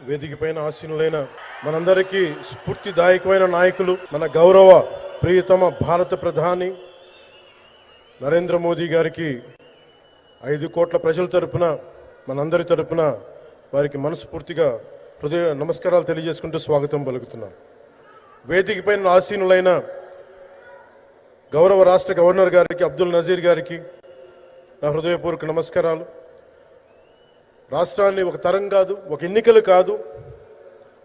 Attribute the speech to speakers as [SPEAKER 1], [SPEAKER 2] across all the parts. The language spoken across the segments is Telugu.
[SPEAKER 1] వేదికపైన ఆసీనులైన మనందరికీ స్ఫూర్తిదాయకమైన నాయకులు, మన గౌరవ ప్రియతమ భారత ప్రధాని నరేంద్ర మోదీ గారికి 5 కోట్ల ప్రజల తరపున, మనందరి తరపున వారికి మనస్ఫూర్తిగా హృదయ నమస్కారాలు తెలియజేసుకుంటూ స్వాగతం పలుకుతున్నాం. వేదికపైన ఆసీనులైన గౌరవ రాష్ట్ర గవర్నర్ గారికి, అబ్దుల్ నజీర్ గారికి నా హృదయపూర్వక నమస్కారాలు. రాష్ట్రాన్ని ఒక తరం కాదు, ఒక ఎన్నికలు కాదు,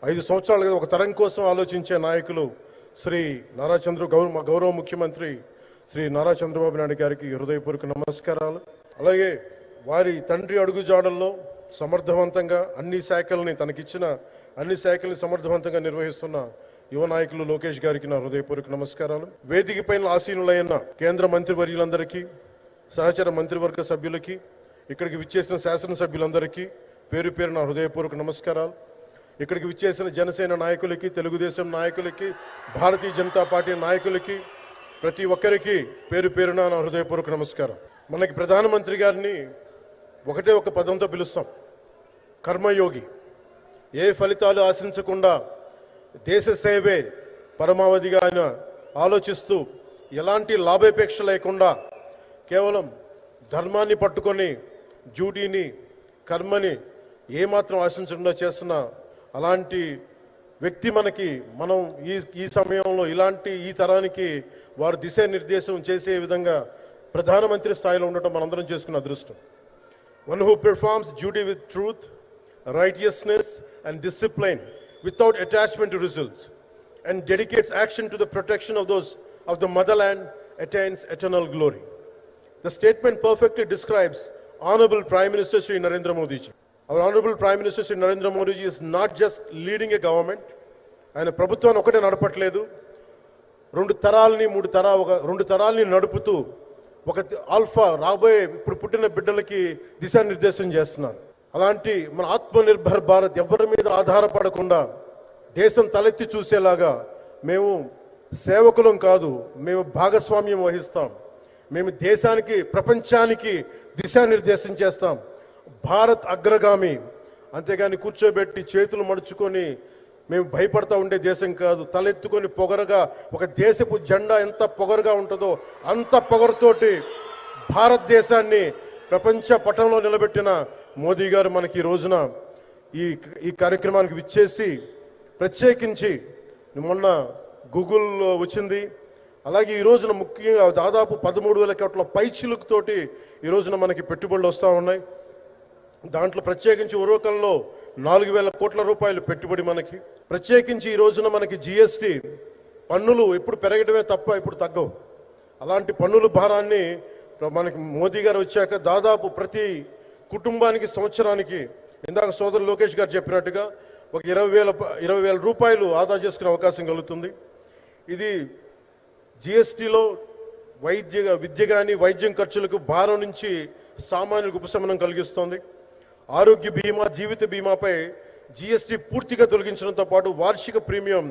[SPEAKER 1] 5 సంవత్సరాలు కాదు, ఒక తరం కోసం ఆలోచించే నాయకులు శ్రీ నారా గౌరవ ముఖ్యమంత్రి శ్రీ నారా చంద్రబాబు నాయుడు గారికి హృదయపూర్వక నమస్కారాలు. అలాగే వారి తండ్రి అడుగుజాడల్లో సమర్థవంతంగా అన్ని శాఖల్ని, తనకిచ్చిన అన్ని శాఖల్ని సమర్థవంతంగా నిర్వహిస్తున్న యువ నాయకులు లోకేష్ గారికి నా హృదయపూర్వక నమస్కారాలు. వేదికపైన ఆసీనులైన కేంద్ర మంత్రివర్యులందరికీ, సహచర మంత్రివర్గ సభ్యులకి, ఇక్కడికి విచ్చేసిన శాసనసభ్యులందరికీ పేరు పేరు నా హృదయపూర్వక నమస్కారాలు. ఇక్కడికి విచ్చేసిన జనసేన నాయకులకి, తెలుగుదేశం నాయకులకి, భారతీయ జనతా పార్టీ నాయకులకి, ప్రతి ఒక్కరికి పేరు పేరున నా హృదయపూర్వక నమస్కారం. మనకి ప్రధానమంత్రి గారిని ఒకటే ఒక పదంతో పిలుస్తాం, కర్మయోగి. ఏ ఫలితాలు ఆశించకుండా దేశ సేవే పరమావధిగా ఆయన ఆలోచిస్తూ, ఎలాంటి లాభాపేక్ష లేకుండా కేవలం ధర్మాన్ని పట్టుకొని డ్యూటీని, కర్మని ఏమాత్రం ఆశించకుండా చేస్తున్న అలాంటి వ్యక్తి మనం ఈ సమయంలో ఈ తరానికి వారు దిశానిర్దేశం చేసే విధంగా ప్రధానమంత్రి స్థాయిలో ఉండటం మనందరం చేసుకున్న అదృష్టం. One who performs duty with truth, righteousness and discipline without attachment to results and dedicates action to the protection of those of the motherland attains eternal glory. The statement perfectly describes Honorable Prime Minister Shri Narendra Modi ji. Our Honorable Prime Minister Shri Narendra Modi ji is not just leading a government. ఆయన ప్రభుత్వాన్ని ఒకటే నడపట్లేదు, 2 తరాల్ని నడుపుతూ ఒక ఆల్ఫా రాబోయే ఇప్పుడు పుట్టిన బిడ్డలకి దిశానిర్దేశం చేస్తున్నారు. అలాంటి మన ఆత్మనిర్భర్ భారత్ ఎవరి మీద ఆధారపడకుండా దేశం తలెత్తి చూసేలాగా మేము సేవకులం కాదు, మేము భాగస్వామ్యం వహిస్తాం. మేము దేశానికి, ప్రపంచానికి దిశానిర్దేశం చేస్తాం. భారత్ అగ్రగామి, అంతేగాని కూర్చోబెట్టి చేతులు మడుచుకొని మేము భయపడతా ఉండే దేశం కాదు. తలెత్తుకొని పొగరగా, ఒక దేశపు జెండా ఎంత పొగరుగా ఉంటుందో అంత పొగరుతోటి భారతదేశాన్ని ప్రపంచ పటంలో నిలబెట్టిన మోదీ గారు మనకి ఈ రోజున ఈ కార్యక్రమానికి విచ్చేసి, ప్రత్యేకించి మొన్న గూగుల్ వచ్చింది, అలాగే ఈ రోజున ముఖ్యంగా దాదాపు 13,000 కోట్ల పైచిలుకుతోటి ఈ రోజున మనకి పెట్టుబడులు వస్తూ ఉన్నాయి. దాంట్లో ప్రత్యేకించి ఉరవకంలో 4,000 కోట్ల రూపాయలు పెట్టుబడి మనకి. ప్రత్యేకించి ఈ రోజున మనకి జిఎస్టీ పన్నులు ఎప్పుడు పెరగడమే తప్ప ఇప్పుడు తగ్గవు. అలాంటి పన్నుల భారాన్ని మనకి మోదీ గారు వచ్చాక దాదాపు ప్రతి కుటుంబానికి సంవత్సరానికి, ఇందాక సోదరు లోకేష్ గారు చెప్పినట్టుగా, ఒక 20,000 రూపాయలు ఆదా చేసుకునే అవకాశం కలుగుతుంది. ఇది జిఎస్టీలో విద్య కానీ వైద్యం ఖర్చులకు భారం నుంచి సామాన్యులకు ఉపశమనం కలిగిస్తుంది. ఆరోగ్య బీమా, జీవిత బీమాపై జిఎస్టీ పూర్తిగా తొలగించడంతో పాటు వార్షిక ప్రీమియం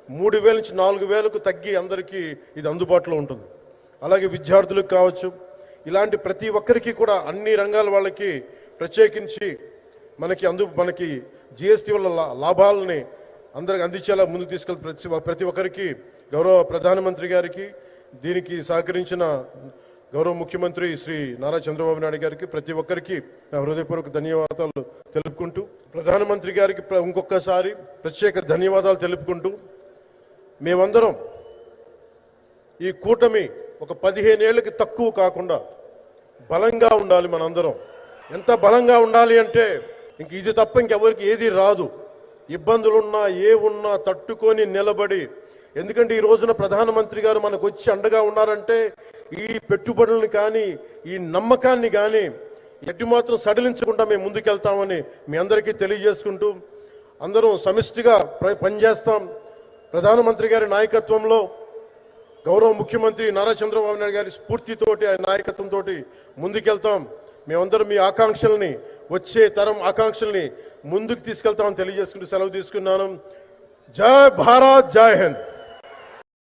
[SPEAKER 1] 3,000 నుంచి 4,000కు తగ్గి అందరికీ ఇది అందుబాటులో ఉంటుంది. అలాగే విద్యార్థులకు కావచ్చు, ఇలాంటి ప్రతి ఒక్కరికి కూడా అన్ని రంగాల వాళ్ళకి ప్రత్యేకించి మనకి జిఎస్టీ వల్ల లాభాలని అందరికి అందించేలా ముందుకు తీసుకెళ్ళి ప్రతి ఒక్కరికి, గౌరవ ప్రధానమంత్రి గారికి, దీనికి సహకరించిన గౌరవ ముఖ్యమంత్రి శ్రీ నారా చంద్రబాబు నాయుడు గారికి, ప్రతి ఒక్కరికి నా హృదయపూర్వక ధన్యవాదాలు తెలుపుకుంటూ, ప్రధానమంత్రి గారికి ఇంకొకసారి ప్రత్యేక ధన్యవాదాలు తెలుపుకుంటూ, మేమందరం ఈ కూటమి ఒక 15 ఏళ్ళకి తక్కువ కాకుండా బలంగా ఉండాలి. మనందరం ఎంత బలంగా ఉండాలి అంటే ఇంక ఇది తప్ప ఇంకెవరికి ఏది రాదు. ఇబ్బందులున్నా ఉన్నా తట్టుకొని నిలబడి, ఎందుకంటే ఈ రోజున ప్రధానమంత్రి గారు మనకు వచ్చి అండగా ఉన్నారంటే ఈ పెట్టుబడులను కానీ, ఈ నమ్మకాన్ని కానీ ఎట్టి మాత్రం సడలించకుండా మేము ముందుకెళ్తామని మీ అందరికీ తెలియజేసుకుంటూ, అందరం సమిష్టిగా పనిచేస్తాం. ప్రధానమంత్రి గారి నాయకత్వంలో, గౌరవ ముఖ్యమంత్రి నారా చంద్రబాబు నాయుడు గారి స్ఫూర్తితోటి, ఆయన నాయకత్వంతో ముందుకెళ్తాం. మేమందరం మీ ఆకాంక్షల్ని, వచ్చే తరం ఆకాంక్షల్ని ముందుకు తీసుకెళ్తామని తెలియజేసుకుంటూ సెలవు తీసుకున్నాను. జై భారత్, జై హింద్.